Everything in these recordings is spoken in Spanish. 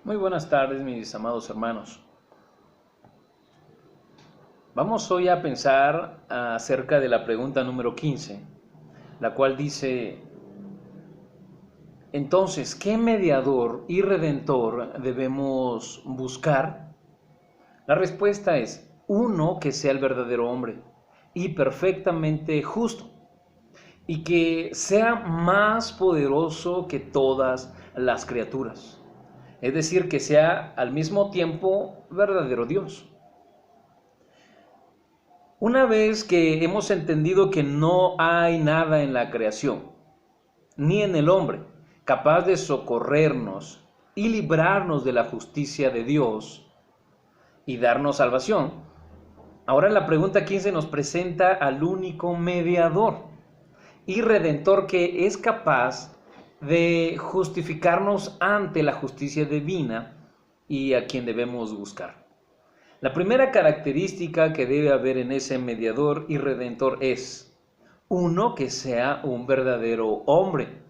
Muy buenas tardes, mis amados hermanos. Vamos hoy a pensar acerca de la pregunta número 15, la cual dice: entonces, ¿qué mediador y redentor debemos buscar? La respuesta es: uno que sea el verdadero hombre y perfectamente justo, y que sea más poderoso que todas las criaturas. Es decir, que sea al mismo tiempo verdadero Dios. Una vez que hemos entendido que no hay nada en la creación, ni en el hombre, capaz de socorrernos y librarnos de la justicia de Dios y darnos salvación, ahora en la pregunta 15 nos presenta al único mediador y redentor que es capaz de justificarnos ante la justicia divina y a quien debemos buscar. La primera característica que debe haber en ese mediador y redentor es, uno, que sea un verdadero hombre.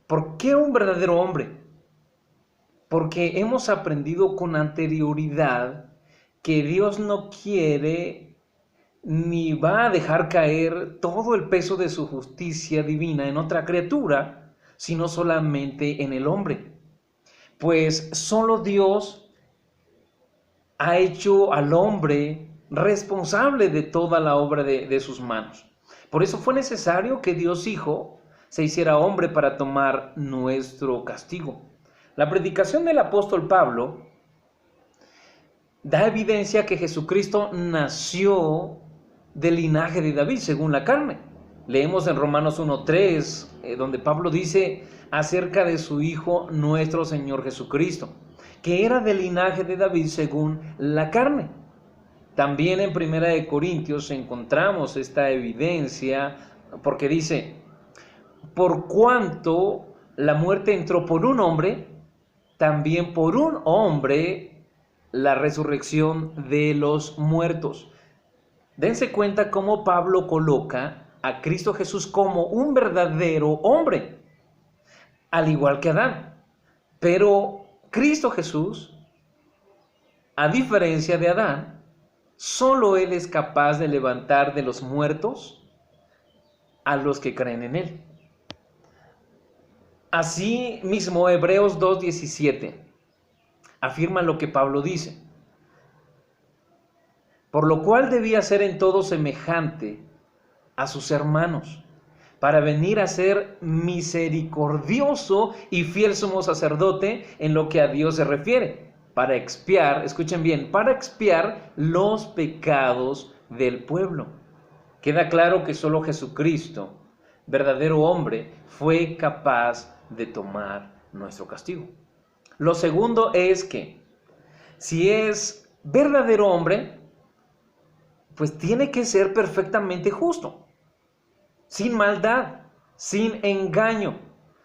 ¿Por qué un verdadero hombre? Porque hemos aprendido con anterioridad que Dios no quiere ni va a dejar caer todo el peso de su justicia divina en otra criatura, sino solamente en el hombre. Pues solo Dios ha hecho al hombre responsable de toda la obra de sus manos. Por eso fue necesario que Dios Hijo se hiciera hombre para tomar nuestro castigo. La predicación del apóstol Pablo da evidencia que Jesucristo nació del linaje de David según la carne. Leemos en Romanos 1:3, donde Pablo dice acerca de su Hijo nuestro Señor Jesucristo, que era del linaje de David según la carne. También en 1 Corintios encontramos esta evidencia, porque dice: por cuanto la muerte entró por un hombre, también por un hombre la resurrección de los muertos. Dense cuenta cómo Pablo coloca a Cristo Jesús como un verdadero hombre, al igual que Adán. Pero Cristo Jesús, a diferencia de Adán, solo Él es capaz de levantar de los muertos a los que creen en Él. Así mismo, Hebreos 2:17 afirma lo que Pablo dice: por lo cual debía ser en todo semejante a sus hermanos, para venir a ser misericordioso y fiel sumo sacerdote en lo que a Dios se refiere, para expiar, escuchen bien, para expiar los pecados del pueblo. Queda claro que solo Jesucristo, verdadero hombre, fue capaz de tomar nuestro castigo. Lo segundo es que, si es verdadero hombre, pues tiene que ser perfectamente justo, sin maldad, sin engaño.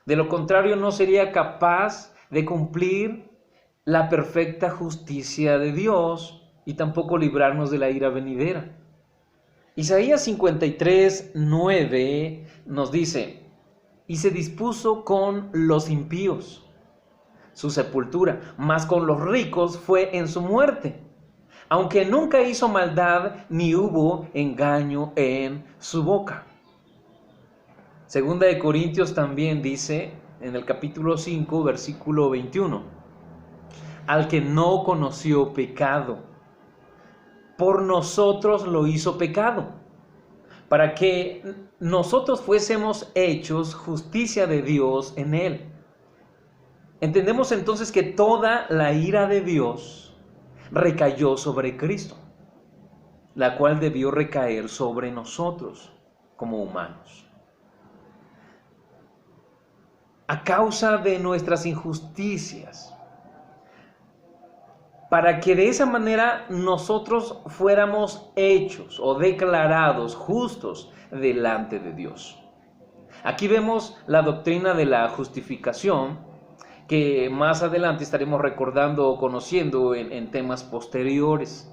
De lo contrario, no sería capaz de cumplir la perfecta justicia de Dios y tampoco librarnos de la ira venidera. Isaías 53:9 nos dice: y se dispuso con los impíos su sepultura, mas con los ricos fue en su muerte, aunque nunca hizo maldad ni hubo engaño en su boca. Segunda de Corintios también dice en el capítulo 5, versículo 21, al que no conoció pecado, por nosotros lo hizo pecado, para que nosotros fuésemos hechos justicia de Dios en él. Entendemos entonces que toda la ira de Dios recayó sobre Cristo, la cual debió recaer sobre nosotros como humanos. A causa de nuestras injusticias, para que de esa manera nosotros fuéramos hechos o declarados justos delante de Dios. Aquí vemos la doctrina de la justificación, que más adelante estaremos recordando o conociendo en temas posteriores.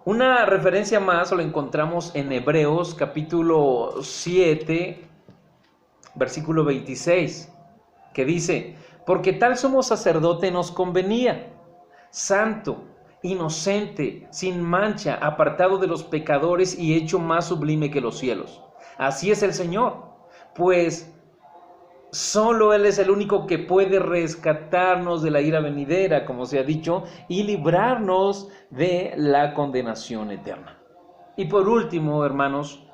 Una referencia más lo encontramos en Hebreos capítulo 7, versículo 26, que dice: porque tal sumo sacerdote nos convenía, santo, inocente, sin mancha, apartado de los pecadores y hecho más sublime que los cielos. Así es el Señor, pues solo Él es el único que puede rescatarnos de la ira venidera, como se ha dicho, y librarnos de la condenación eterna. Y por último, hermanos,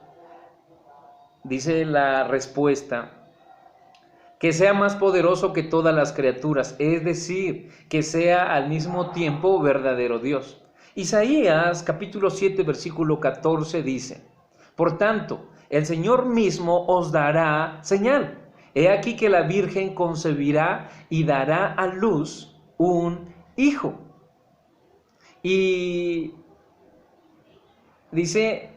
dice la respuesta, que sea más poderoso que todas las criaturas, es decir, que sea al mismo tiempo verdadero Dios. Isaías capítulo 7 versículo 14 dice, por tanto, el Señor mismo os dará señal. He aquí que la Virgen concebirá y dará a luz un hijo. Y dice,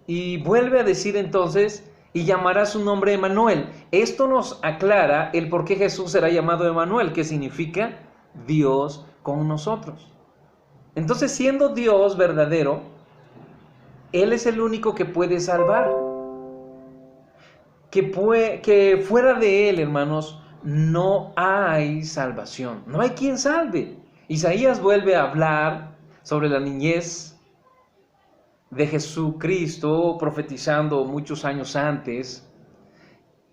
y vuelve a decir entonces, y llamará su nombre Emmanuel. Esto nos aclara el por qué Jesús será llamado Emmanuel, que significa Dios con nosotros. Entonces, siendo Dios verdadero, Él es el único que puede salvar. Que fuera de Él, hermanos, no hay salvación. No hay quien salve. Isaías vuelve a hablar sobre la niñez de Jesucristo, profetizando muchos años antes,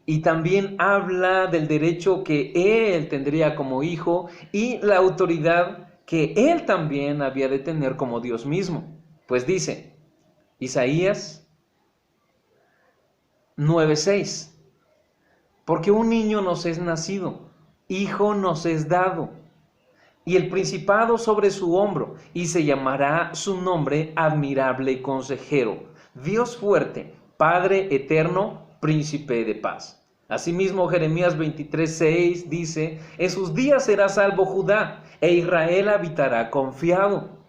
y también habla del derecho que Él tendría como hijo y la autoridad que Él también había de tener como Dios mismo. Pues dice, Isaías 9:6, porque un niño nos es nacido, hijo nos es dado, y el principado sobre su hombro, y se llamará su nombre admirable consejero, Dios fuerte, Padre eterno, príncipe de paz. Asimismo, Jeremías 23:6 dice, en sus días será salvo Judá, e Israel habitará confiado.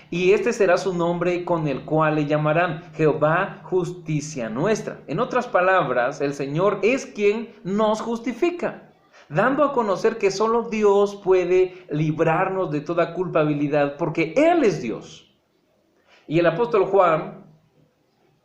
Y este será su nombre con el cual le llamarán Jehová justicia nuestra. En otras palabras, el Señor es quien nos justifica, dando a conocer que solo Dios puede librarnos de toda culpabilidad, porque Él es Dios. Y el apóstol Juan,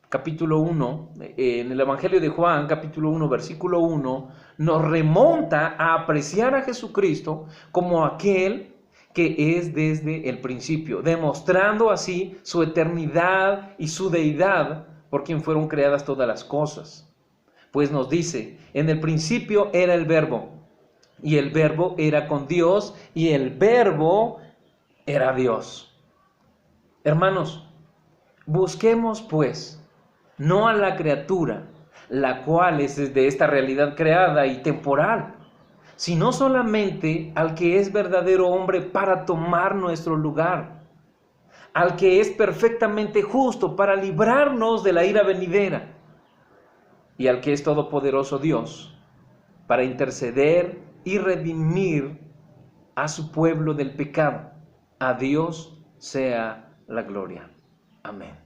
capítulo 1, en el Evangelio de Juan, capítulo 1, versículo 1, nos remonta a apreciar a Jesucristo como aquel que es desde el principio, demostrando así su eternidad y su deidad por quien fueron creadas todas las cosas. Pues nos dice, en el principio era el Verbo, y el Verbo era con Dios, y el Verbo era Dios. Hermanos, busquemos pues, no a la criatura, la cual es desde esta realidad creada y temporal, sino solamente al que es verdadero hombre para tomar nuestro lugar, al que es perfectamente justo para librarnos de la ira venidera, y al que es todopoderoso Dios para interceder y redimir a su pueblo del pecado. A Dios sea la gloria. Amén.